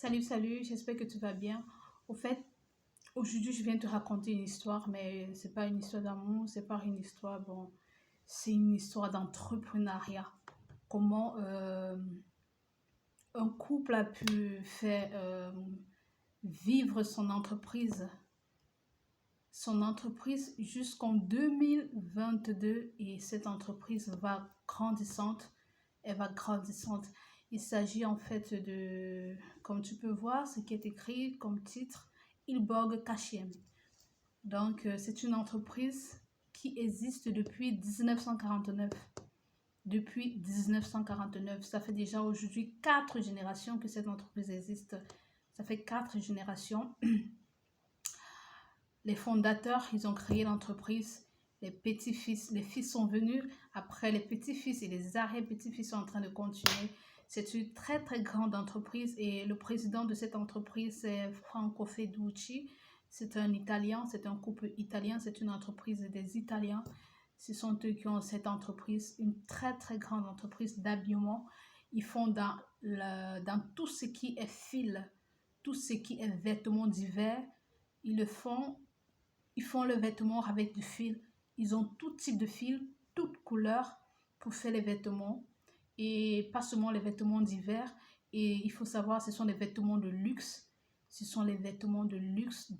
Salut, j'espère que tu vas bien. Au fait, aujourd'hui, je viens te raconter une histoire, mais c'est pas une histoire d'amour, c'est pas une histoire, bon, c'est une histoire d'entrepreneuriat. Comment un couple a pu faire vivre son entreprise jusqu'en 2022 et cette entreprise va grandissante, elle va grandissante. Il s'agit en fait de, comme tu peux voir, ce qui est écrit comme titre, Ilborg Kachem. Donc, c'est une entreprise qui existe depuis 1949. Depuis 1949, ça fait déjà aujourd'hui 4 générations que cette entreprise existe. Ça fait 4 générations. Les fondateurs, ils ont créé l'entreprise. Les petits-fils, les fils sont venus. Après, les petits-fils et les arrière-petits-fils sont en train de continuer. C'est une très, très grande entreprise et le président de cette entreprise, c'est Franco Feducci. C'est un Italien, c'est un couple italien, c'est une entreprise des Italiens. Ce sont eux qui ont cette entreprise, une très, très grande entreprise d'habillement. Ils font dans tout ce qui est fil, tout ce qui est vêtements divers. Ils le font Ils font le vêtement avec du fil. Ils ont tout type de fil, toutes couleurs pour faire les vêtements. Et pas seulement les vêtements d'hiver. Et il faut savoir, ce sont des vêtements de luxe. Ce sont les vêtements de luxe,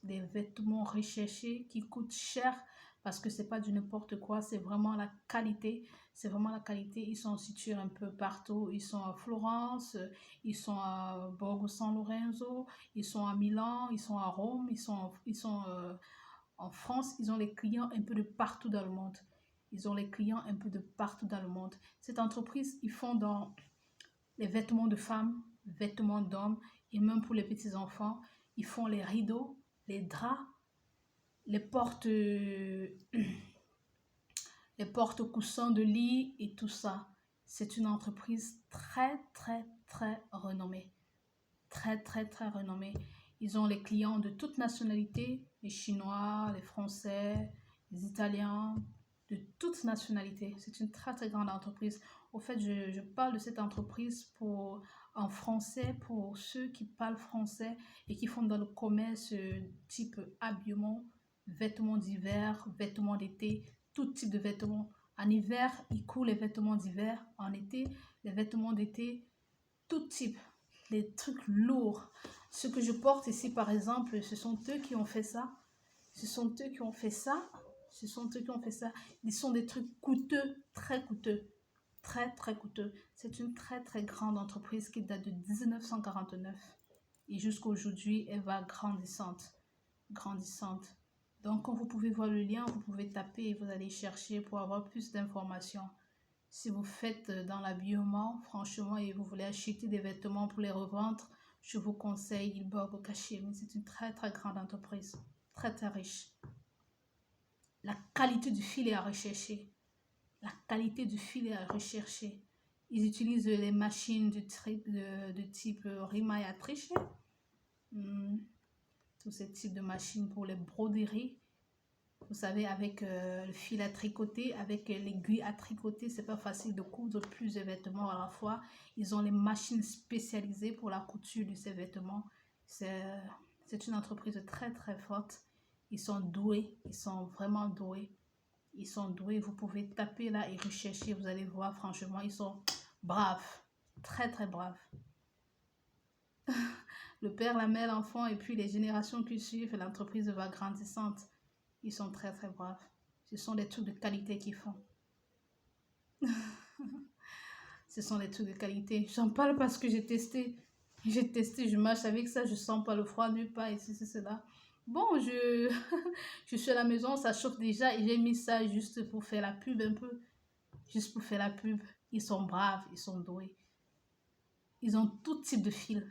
des vêtements recherchés qui coûtent cher parce que c'est pas du n'importe quoi, c'est vraiment la qualité. C'est vraiment la qualité. Ils sont situés un peu partout. Ils sont à Florence, ils sont à Borgo San Lorenzo, ils sont à Milan, ils sont à Rome, ils sont en France. Ils ont les clients un peu de partout dans le monde. Ils ont les clients un peu de partout dans le monde. Cette entreprise, ils font dans les vêtements de femmes, vêtements d'hommes et même pour les petits-enfants. Ils font les rideaux, les draps, les portes, les porte-coussins de lit et tout ça. C'est une entreprise très, très, très renommée. Très, très, très renommée. Ils ont les clients de toute nationalité, les Chinois, les Français, les Italiens, de toute nationalité. C'est une très, très grande entreprise. Au fait, je parle de cette entreprise en français pour ceux qui parlent français et qui font dans le commerce type habillement, vêtements d'hiver, vêtements d'été, tout type de vêtements. En hiver, ils courent les vêtements d'hiver. En été, les vêtements d'été, tout type, les trucs lourds. Ce que je porte ici, par exemple, ce sont eux qui ont fait ça. Ce sont eux qui ont fait ça. Ce sont eux qui ont fait ça. Ils sont des trucs coûteux, très coûteux. Très, très coûteux. C'est une très, très grande entreprise qui date de 1949. Et jusqu'à aujourd'hui, elle va grandissante. Grandissante. Donc, quand vous pouvez voir le lien, vous pouvez taper et vous allez chercher pour avoir plus d'informations. Si vous faites dans l'habillement, franchement, et vous voulez acheter des vêtements pour les revendre, je vous conseille Ilborg Kachem. C'est une très, très grande entreprise. Très, très riche. La qualité du fil est à rechercher. La qualité du fil est à rechercher. Ils utilisent les machines de type Rimail à tricher. Tous ces types de machines pour les broderies. Vous savez, avec le fil à tricoter, avec l'aiguille à tricoter, c'est pas facile de coudre plusieurs vêtements à la fois. Ils ont les machines spécialisées pour la couture de ces vêtements. C'est une entreprise très très forte. Ils sont doués, ils sont vraiment doués. Ils sont doués, vous pouvez taper là et rechercher, vous allez voir, franchement, ils sont braves, très très braves. Le père, la mère, l'enfant et puis les générations qui suivent, l'entreprise va grandissante. Ils sont très très braves. Ce sont des trucs de qualité qu'ils font. Ce sont des trucs de qualité. J'en parle parce que j'ai testé. J'ai testé, je marche avec ça, je sens pas le froid nulle part, ici, c'est cela. Bon, je suis à la maison, ça chauffe déjà et j'ai mis ça juste pour faire la pub un peu. Juste pour faire la pub. Ils sont braves, ils sont doués. Ils ont tout type de fil.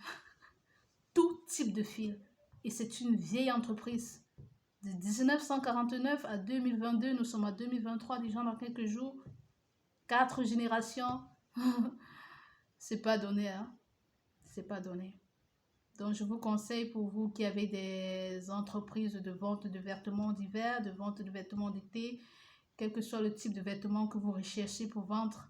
Tout type de fil. Et c'est une vieille entreprise. De 1949 à 2022, nous sommes à 2023, déjà dans quelques jours. 4 générations. C'est pas donné, hein. C'est pas donné. Donc, je vous conseille pour vous qui avez des entreprises de vente de vêtements d'hiver, de vente de vêtements d'été, quel que soit le type de vêtements que vous recherchez pour vendre,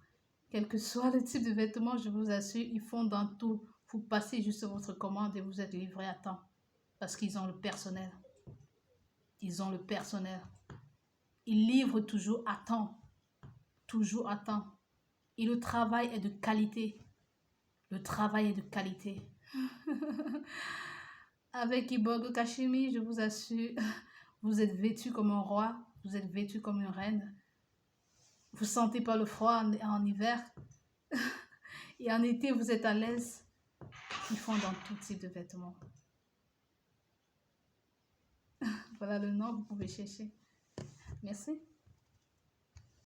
quel que soit le type de vêtements, je vous assure, ils font dans tout. Vous passez juste votre commande et vous êtes livré à temps. Parce qu'ils ont le personnel. Ils ont le personnel. Ils livrent toujours à temps. Toujours à temps. Et le travail est de qualité. Le travail est de qualité. Avec Ibogo Kashimi, je vous assure, vous êtes vêtu comme un roi, vous êtes vêtu comme une reine. Vous sentez pas le froid en hiver. Et en été, vous êtes à l'aise. Ils font dans tout type de vêtements. Voilà le nom, vous pouvez chercher. Merci.